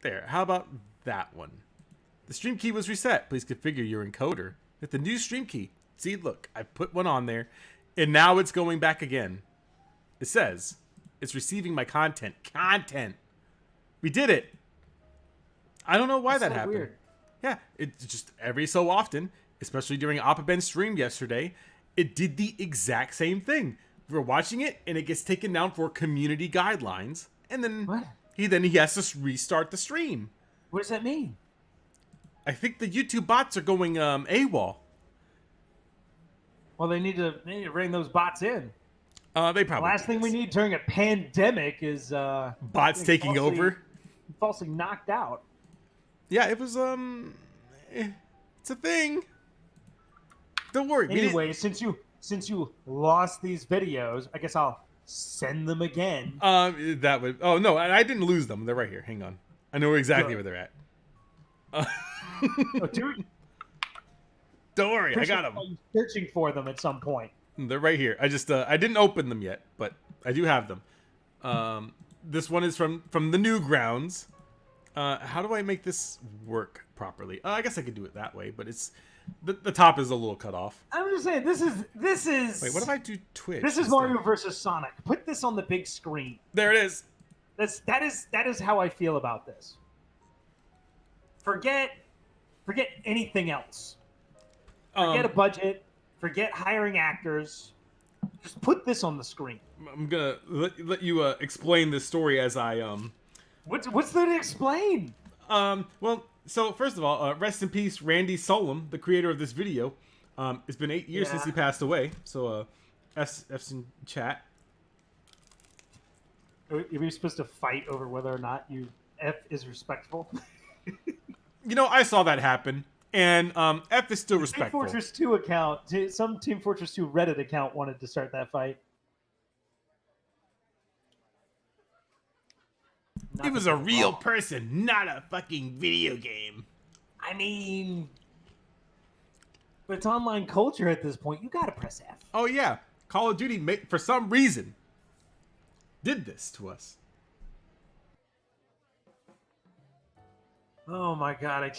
There. How about that one? The stream key was reset. Please configure your encoder with the new stream key. See, look, I put one on there, and now it's going back again. It says it's receiving my content. Content. We did it. I don't know why that happened. Weird. Yeah, it's just every so often, especially during Oppaben's stream yesterday, it did the exact same thing. We're watching it, and it gets taken down for community guidelines, and then what? He has to restart the stream. What does that mean? I think the YouTube bots are going AWOL. Well, they need to bring those bots in. They probably. The last thing we need during a pandemic is bots taking over. Falsely knocked out. Yeah, it was it's a thing. Don't worry. Anyway, since you lost these videos, I guess I'll send them again. That would. Oh no, I didn't lose them. They're right here. Hang on. I know exactly where they're at. Oh, dude. Don't worry, I got them. I'm searching for them at some point. They're right here. I just I didn't open them yet, but I do have them. This one is from the Newgrounds. How do I make this work properly? I guess I could do it that way, but it's the top is a little cut off. I'm just saying this is. Wait, what if I do Twitch? This is Mario versus Sonic. Put this on the big screen. There it is. That is how I feel about this. Forget anything else. Forget a budget. Forget hiring actors. Just put this on the screen. I'm gonna let you explain this story as I What's there to explain? Well, so first of all, rest in peace, Randy Solom, the creator of this video. It's been 8 years since he passed away. So, F's in chat. Are we supposed to fight over whether or not F is respectful? You know, I saw that happen, and F is still respectful. Team Fortress 2 account, some Team Fortress 2 Reddit account wanted to start that fight. He was a real person, not a fucking video game. I mean, but it's online culture at this point. You gotta press F. Oh yeah, Call of Duty, for some reason, did this to us. Oh my god!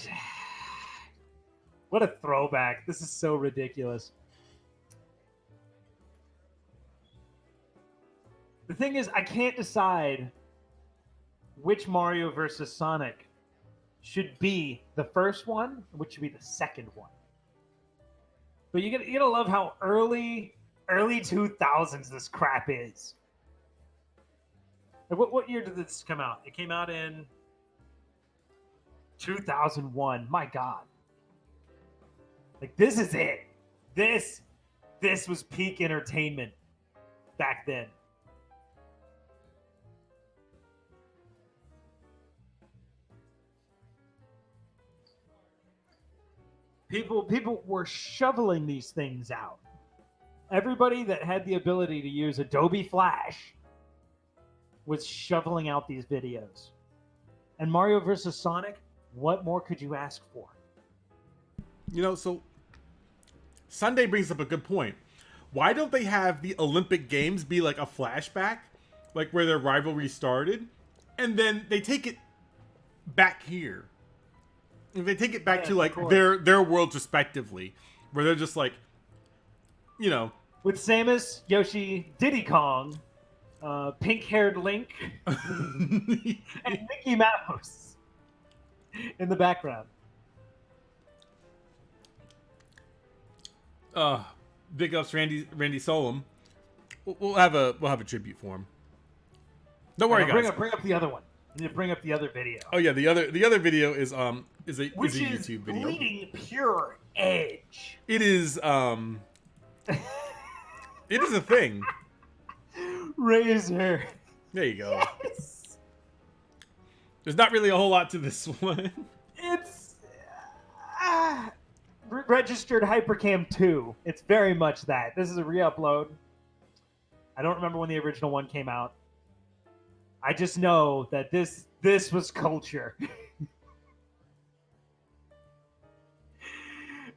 What a throwback! This is so ridiculous. The thing is, I can't decide which Mario versus Sonic should be the first one, which should be the second one. But you gotta love how early 2000s this crap is. Like what year did this come out? It came out in 2001. My God. Like this is it. This was peak entertainment back then. People were shoveling these things out. Everybody that had the ability to use Adobe Flash was shoveling out these videos. And Mario vs. Sonic, what more could you ask for? You know, so Sunday brings up a good point. Why don't they have the Olympic Games be like a flashback, like where their rivalry started, and then they take it back here? If they take it back to like their worlds respectively, where they're just like, you know, with Samus, Yoshi, Diddy Kong, pink-haired Link, and Mickey Mouse in the background. Big ups, Randy Solom. We'll have a tribute for him. Don't worry, guys. Bring up the other one. You need to bring up the other video. Oh yeah, the other video is a YouTube video. Bleeding pure edge. It is it is a thing. Razor. There you go. Yes. There's not really a whole lot to this one. It's registered Hypercam 2. It's very much that. This is a re-upload. I don't remember when the original one came out. I just know that this was culture.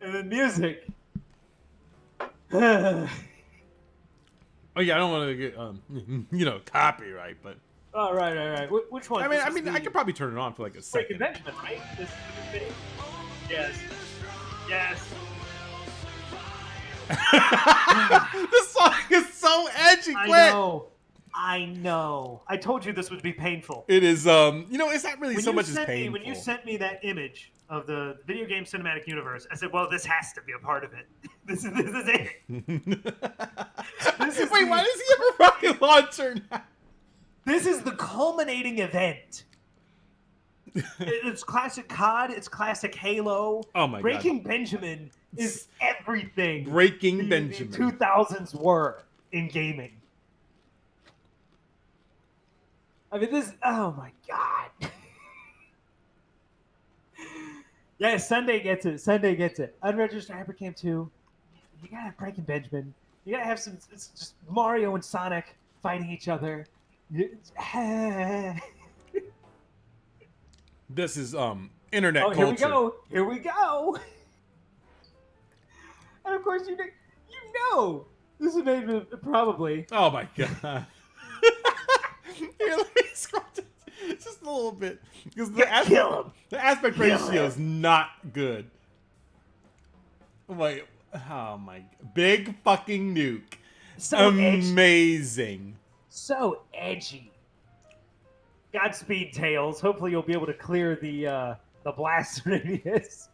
And the music. Oh yeah, I don't want to get copyright, but Oh, right. Which one? I mean, This is I the could probably turn it on for like a Breaking second. Benjamin, right? This video. Yes. Yes. This song is so edgy. I Quit. know. I know. I told you this would be painful. It is. It's not really so much as painful. When you sent me that image of the video game cinematic universe, I said, "Well, this has to be a part of it. This is it." Wait, why does he have a rocket launcher now? This is the culminating event. It's classic COD. It's classic Halo. Oh my God. Breaking Benjamin is everything. Breaking Benjamin. The 2000s were in gaming. I mean, this. Oh my God. Yeah, Sunday gets it. Unregistered Hypercamp 2. You gotta have Breaking Benjamin. You gotta have some. It's just Mario and Sonic fighting each other. This is internet Oh, culture. Here we go. And of course, you know, this is made probably. Oh my God. Here, let me scroll just a little bit because the aspect ratio is not good. Wait, oh my, big fucking nuke, So amazing, so edgy. Godspeed, Tails. Hopefully, you'll be able to clear the blast radius.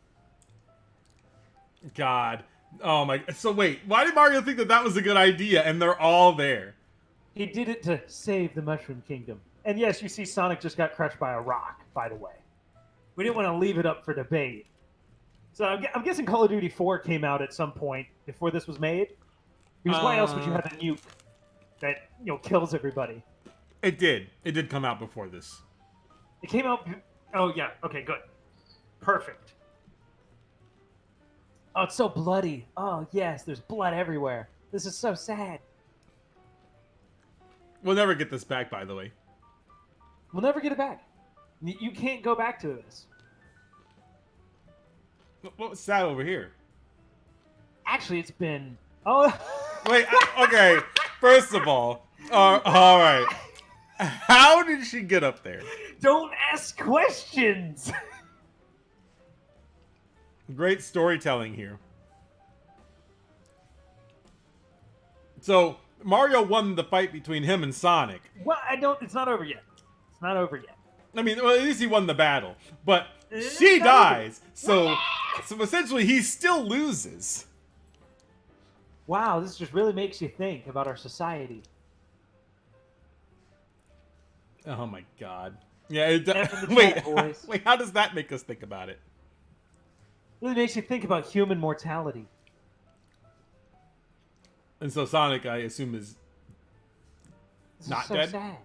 God, oh my. So wait, why did Mario think that was a good idea? And they're all there. He did it to save the Mushroom Kingdom. And yes, you see Sonic just got crushed by a rock, by the way. We didn't want to leave it up for debate. So I'm guessing Call of Duty 4 came out at some point before this was made. Because why else would you have a nuke that, kills everybody? It did. It did come out before this. It came out... Oh, yeah. Okay, good. Perfect. Oh, it's so bloody. Oh, yes, there's blood everywhere. This is so sad. We'll never get this back, by the way. We'll never get it back. You can't go back to this. What's that over here? Actually, it's been... Oh... Wait, okay. First of all right. How did she get up there? Don't ask questions! Great storytelling here. So, Mario won the fight between him and Sonic. Well, it's not over yet. It's not over yet. I mean, well, at least he won the battle. But she dies, so essentially he still loses. Wow, this just really makes you think about our society. Oh my God. Yeah, wait, how does that make us think about it? Really makes you think about human mortality. And so Sonic, I assume, is This not is so dead. sad.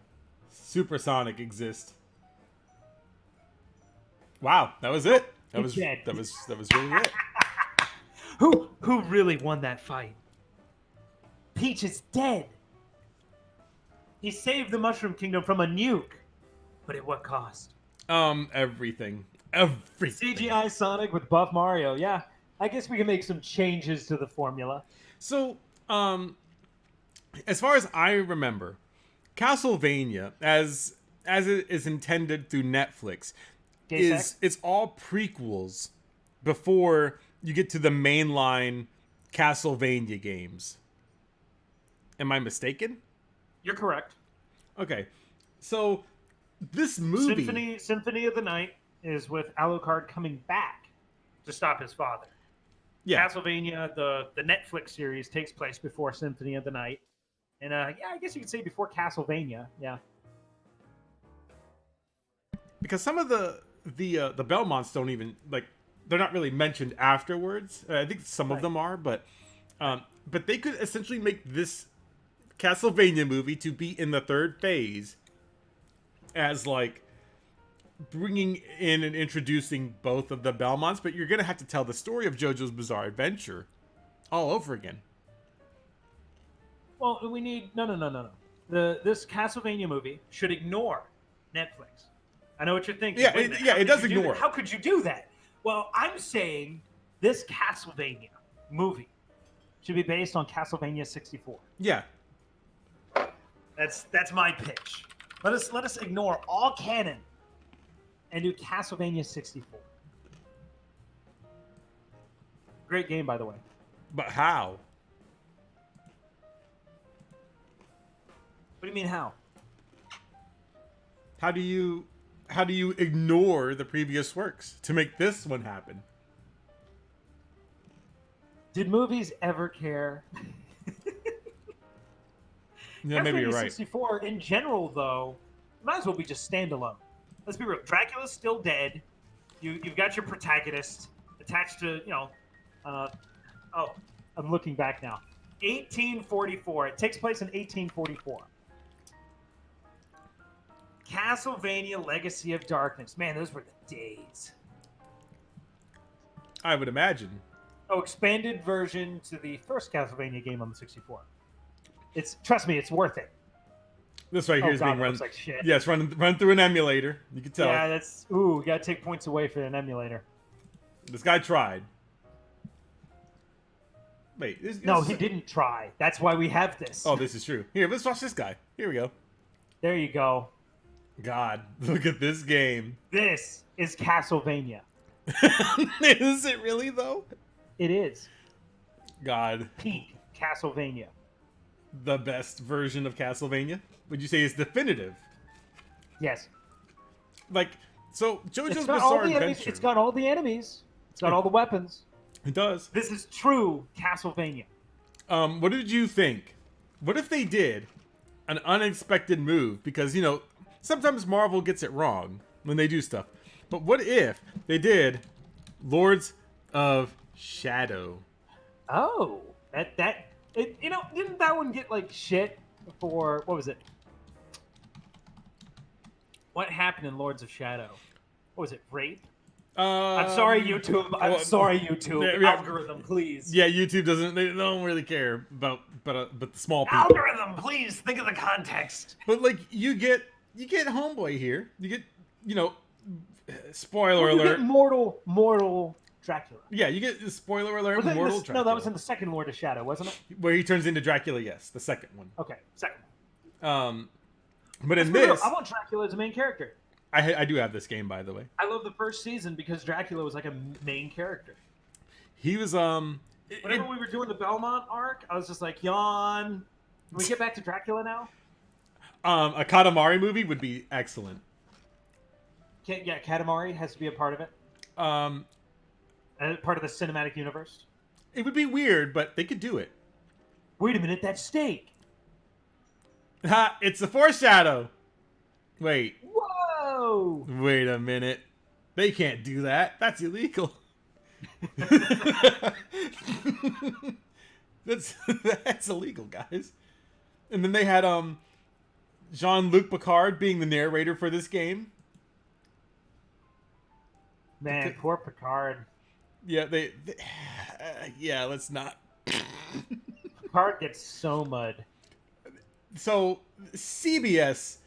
Super Sonic exists. Wow, that was it. That was dead. that was really it. Who really won that fight? Peach is dead. He saved the Mushroom Kingdom from a nuke, but at what cost? Everything. CGI Sonic with buff Mario. Yeah, I guess we can make some changes to the formula. So, as far as I remember, Castlevania, as it is intended through Netflix, it's all prequels before you get to the mainline Castlevania games. Am I mistaken? You're correct. Okay, so this movie, Symphony of the Night, is with Alucard coming back to stop his father. yeah, Castlevania, the Netflix series, takes place before Symphony of the Night, and yeah, I guess you could say before Castlevania. Yeah, because some of the Belmonts don't even they're not really mentioned afterwards. I think some of them are, but they could essentially make this Castlevania movie to be in the third phase as bringing in and introducing both of the Belmonts, but you're gonna have to tell the story of JoJo's Bizarre Adventure all over again. well, we need no. This Castlevania movie should ignore Netflix. I know what you're thinking. Yeah, Wait a minute, it does ignore. How could you do that? Well, I'm saying this Castlevania movie should be based on Castlevania 64. Yeah, That's my pitch. Let us ignore all canon and do Castlevania 64. Great game, by the way. But how? What do you mean how? How do you ignore the previous works to make this one happen? Did movies ever care? Yeah, maybe you're Castlevania right. 64 in general, though, might as well be just standalone. Let's be real. Dracula's still dead. You've got your protagonist attached to, oh, I'm looking back now. 1844. It takes place in 1844. Castlevania Legacy of Darkness. Man, those were the days. I would imagine. Oh, expanded version to the first Castlevania game on the 64. Trust me, it's worth it. This right here is being run. Like shit. Yes, run through an emulator. You can tell. Yeah, you gotta take points away for an emulator. This guy tried. Wait, No, he didn't try. That's why we have this. Oh, this is true. Here, let's watch this guy. Here we go. There you go. God, look at this game. This is Castlevania. Is it really though? It is. God. Peak Castlevania. The best version of Castlevania? Would you say is definitive? Yes. Like, so JoJo's It's got Bizarre all the enemies. Adventure. It's got all the enemies. It's got all the weapons. It does. This is true Castlevania. What did you think? What if they did an unexpected move? Because, sometimes Marvel gets it wrong when they do stuff. But what if they did Lords of Shadow? Oh, didn't that one get like shit for what was it? What happened in Lords of Shadow? What was it? Rape? I'm sorry, YouTube. I'm sorry, YouTube. Yeah, Algorithm, please. Yeah, YouTube they don't really care about but the small people. Algorithm, please think of the context. But like you get Homeboy here. You get spoiler You alert. get mortal Dracula. Yeah, you get spoiler alert. Mortal Dracula. No, that was in the second Lord of Shadow, wasn't it? Where he turns into Dracula. Yes, the second one. Okay, second. But in this, I want Dracula as a main character. I do have this game, by the way. I love the first season because Dracula was like a main character. He was Whenever we were doing the Belmont arc, I was just like, yawn. Can we get back to Dracula now? A Katamari movie would be excellent. Yeah, Katamari has to be a part of it. Part of the cinematic universe. It would be weird, but they could do it. Wait a minute, that's steak. Ha! It's a foreshadow. Wait. Whoa! Wait a minute. They can't do that. That's illegal. That's illegal, guys. And then they had Jean-Luc Picard being the narrator for this game. Man, poor Picard. Yeah, yeah, let's not. Picard gets so mud. So CBS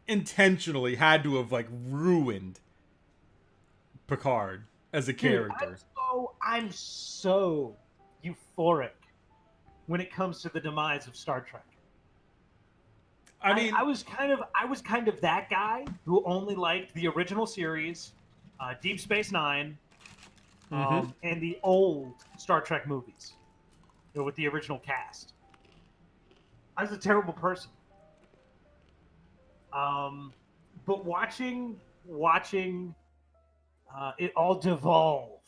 intentionally had to have ruined Picard as a character. Dude, I'm so euphoric when it comes to the demise of Star Trek. I mean, I was kind of that guy who only liked the original series, Deep Space Nine, and the old Star Trek movies, with the original cast. I was a terrible person. But watching it all devolve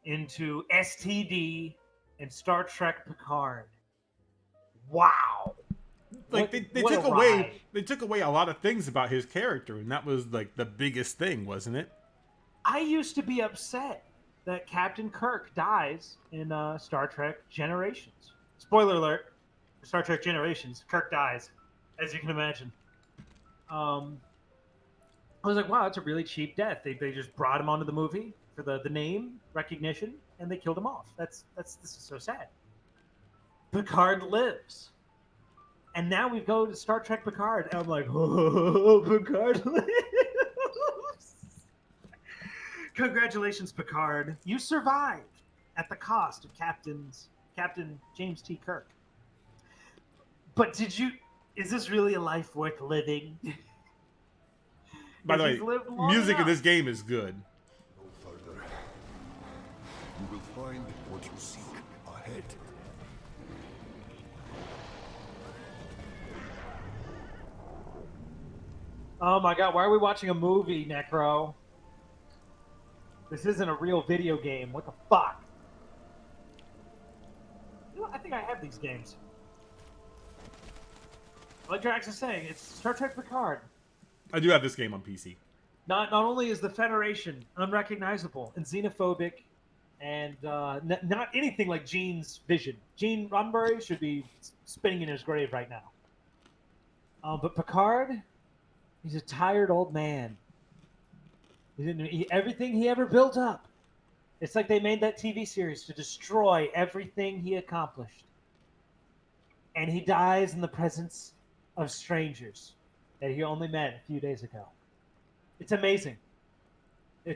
into STD and Star Trek Picard. Wow. They took away a lot of things about his character, and that was the biggest thing, wasn't it? I used to be upset that Captain Kirk dies in Star Trek Generations. Spoiler alert: for Star Trek Generations, Kirk dies, as you can imagine. I was like, wow, that's a really cheap death. They just brought him onto the movie for the name recognition, and they killed him off. This is so sad. Picard lives. And now we go to Star Trek Picard, and I'm like, oh, Picard lives. Congratulations, Picard. You survived at the cost of Captain James T. Kirk. But did you is this really a life worth living? By the He's way, lived long music in enough. this game is good. Go further. You will find what you seek ahead. Oh my god, why are we watching a movie, Necro? This isn't a real video game. What the fuck? You know, I think I have these games. Like Drax is saying, it's Star Trek Picard. I do have this game on PC. Not only is the Federation unrecognizable and xenophobic, and not anything like Gene's vision. Gene Roddenberry should be spinning in his grave right now. But Picard, he's a tired old man. Everything he ever built up. It's like they made that TV series to destroy everything he accomplished. And he dies in the presence of strangers that he only met a few days ago. It's amazing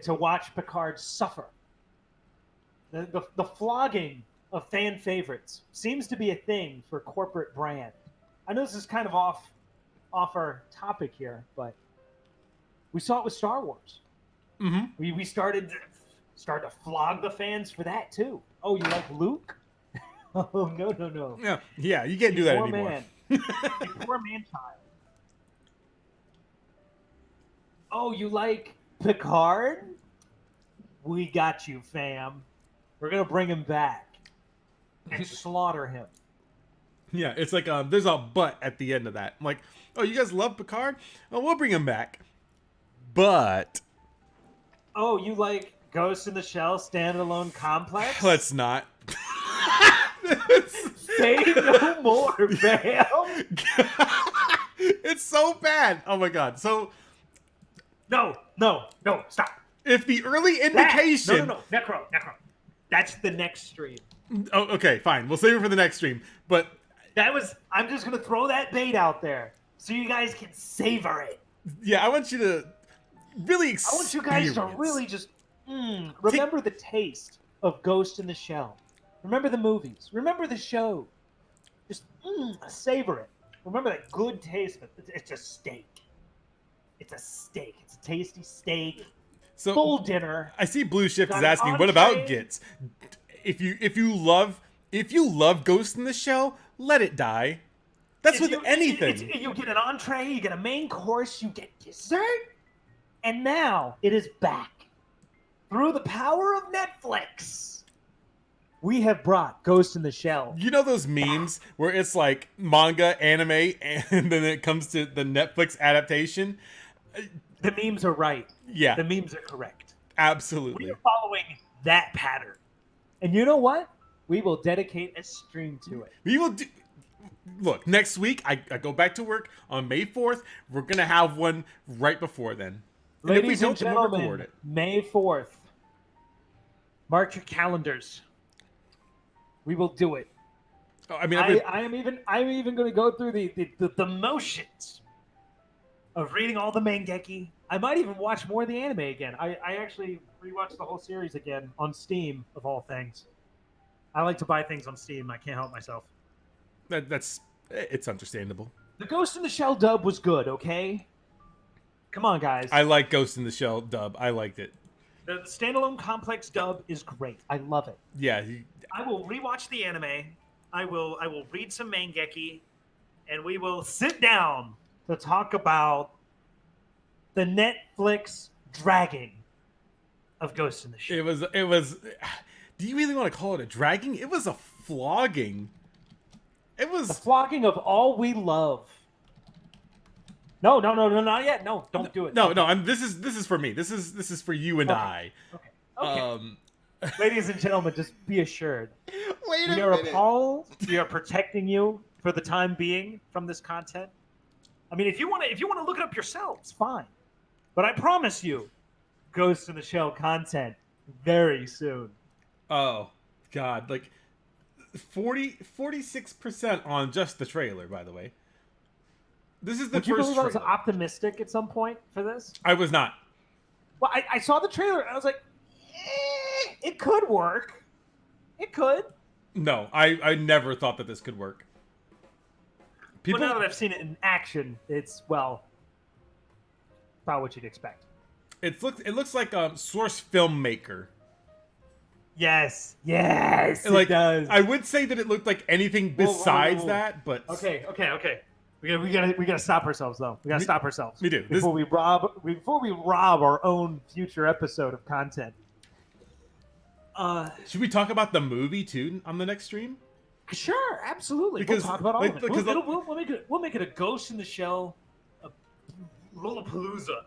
to watch Picard suffer. The flogging of fan favorites seems to be a thing for corporate brand. I know this is kind of off our topic here, but we saw it with Star Wars. Mm-hmm. We started to flog the fans for that too. Oh, you like Luke? Oh no. Yeah, you can't do that Poor anymore. man. You poor man child. Oh, you like Picard? We got you, fam. We're gonna bring him back and slaughter him. Yeah, it's like there's a but at the end of that. I'm like, oh, you guys love Picard? Oh, we'll bring him back. But Oh, you like Ghost in the Shell standalone complex? let's not. Say no more, fam. It's so bad. Oh my god. So No, stop. if the early That- indication, No, Necro. That's the next stream. Oh, okay, fine. We'll save it for the next stream. But I'm just gonna throw that bait out there so you guys can savor it. yeah, I want you to really I experience. want you guys to really just remember the taste of Ghost in the Shell. Remember the movies. Remember the show. Just savor it. Remember that good taste of it. It's a steak. It's a steak. It's a tasty steak. So Full dinner. I see Blue Shift is Got an asking, what about entree. Gits? If you love Ghost in the Shell, let it die. That's with anything. You get an entree, you get a main course, you get dessert, and now it is back. Through the power of Netflix, we have brought Ghost in the Shell. You know those memes where it's like manga, anime, and then it comes to the Netflix adaptation? The memes are right. Yeah, The memes are correct. absolutely. We are following that pattern. And you know what? We will dedicate a stream to it. We will do. Look, next week I go back to work on May 4th. We're gonna have one right before then. And if we Ladies and don't, then we'll record gentlemen, it. May 4th. Mark your calendars. We will do it. Oh, I mean, I've been- I'm even going to go through the motions of reading all the mangeki. I might even watch more of the anime again. I actually rewatched the whole series again on Steam, of all things. I like to buy things on Steam. I can't help myself. it's understandable. The Ghost in the Shell dub was good, okay? Come on, guys. I like Ghost in the Shell dub. I liked it. The standalone complex dub is great. I love it. Yeah, I will rewatch the anime. I will read some mangeki, and we will sit down to talk about the Netflix dragging of Ghost in the Shell. it was. Do you really want to call it a dragging? It was a flogging. It The was. flogging of all we love. No, not yet. No, don't do it. No. This is for me. This is for you and Okay. I. Okay. Ladies and gentlemen, just be assured. Wait We are appalled. We are protecting you for the time being from this content. I mean, if you want to look it up yourselves, fine. But I promise you, Ghost in the Shell content very soon. Oh God, like 46% on just the trailer. By the way, this is the Would you first believe I was trailer. optimistic at some point for this? I was not. Well, I saw the trailer and I was like, it could work. It could. No, I never thought that this could work. People, Well, now that I've seen it in action, it's about what you'd expect. it looks like a source filmmaker. Yes, it Like, does. I would say that it looked like anything Whoa, whoa, besides whoa. that, but Okay. We gotta stop ourselves though. We gotta stop ourselves. we do. Before we rob our own future episode of content. Should we talk about the movie too on the next stream? Sure, absolutely. Because, we'll talk about all like, of it. because We'll make it a Ghost in the Shell, a Lollapalooza.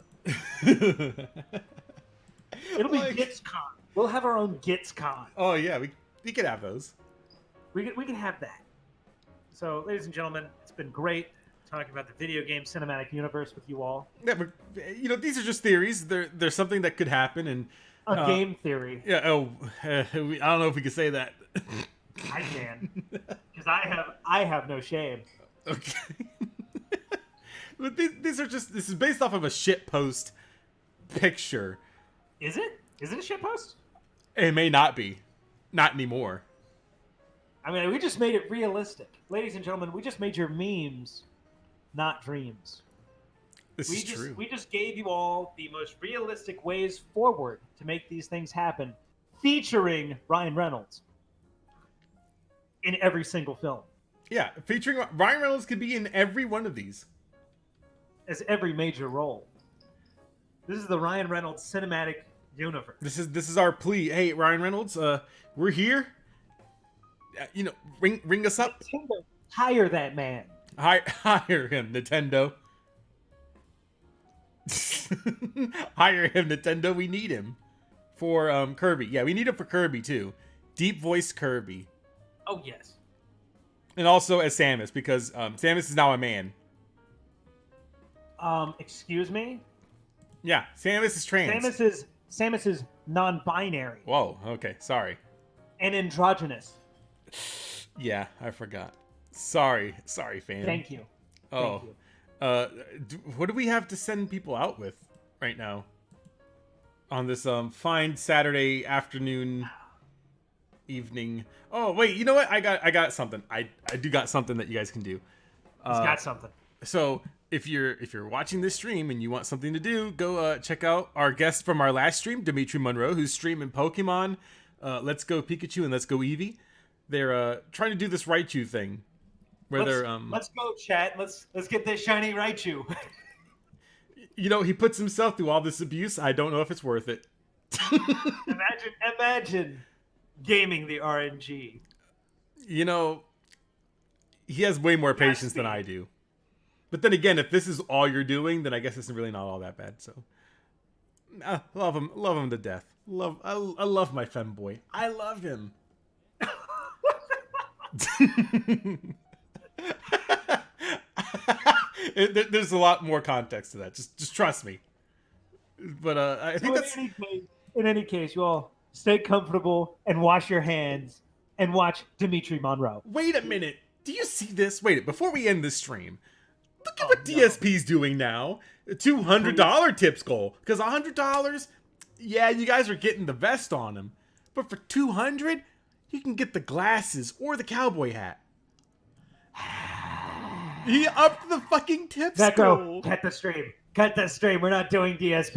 It'll be Like- GitsCon. We'll have our own GitsCon. Oh yeah, we could have those. We can have that. So, ladies and gentlemen, it's been great talking about the video game cinematic universe with you all. Yeah, these are just theories. There's something that could happen, and Game theory. yeah. Oh, I don't know if we could say that. I can, because I have no shame. Okay. But this is based off of a shit post picture. Is it? Is it a shitpost? It may not be, not anymore. I mean, we just made it realistic, ladies and gentlemen. We just made your memes, not dreams. This is true. We just gave you all the most realistic ways forward to make these things happen, featuring Ryan Reynolds in every single film, Yeah, featuring Ryan Reynolds could be in every one of these. as every major role. This is the Ryan Reynolds cinematic universe. This is our plea. Hey, Ryan Reynolds, we're here. Ring us up. Nintendo, hire that man. Hire him, Nintendo. Hire him, Nintendo. We need him for Kirby. Yeah, we need him for Kirby too. Deep voice Kirby, Oh yes. and also as Samus, because Samus is now a man. Excuse me. Yeah, Samus is trans. Samus is non-binary Whoa. Okay. Sorry. and androgynous. Yeah, I forgot. Sorry, fam. Thank you. Oh. Thank you. What do we have to send people out with right now on this fine Saturday afternoon, evening? Oh wait, you know what? I got something. I do got something that you guys can do. He's got something. So if you're watching this stream and you want something to do, go check out our guest from our last stream, Dimitri Monroe, who's streaming Pokemon. Let's Go Pikachu and Let's Go Eevee. They're trying to do this Raichu thing, where Let's go, chat. Let's get this shiny Raichu. he puts himself through all this abuse. I don't know if it's worth it. Imagine gaming the RNG. He has way more patience than I do. But then again, if this is all you're doing, then I guess it's really not all that bad. So, love him to death. I love my femboy. I love him. There's a lot more context to that. Just trust me. But I think that's. In any case, you all stay comfortable and wash your hands and watch Dimitri Monroe. Wait a minute. Do you see this? Wait, before we end this stream, look at what DSP's doing now. A $200 tips goal. Because $100, yeah, you guys are getting the vest on him. But for $200, you can get the glasses or the cowboy hat. He upped the fucking tips goal. Cut the stream. Cut the stream. We're not doing DSP.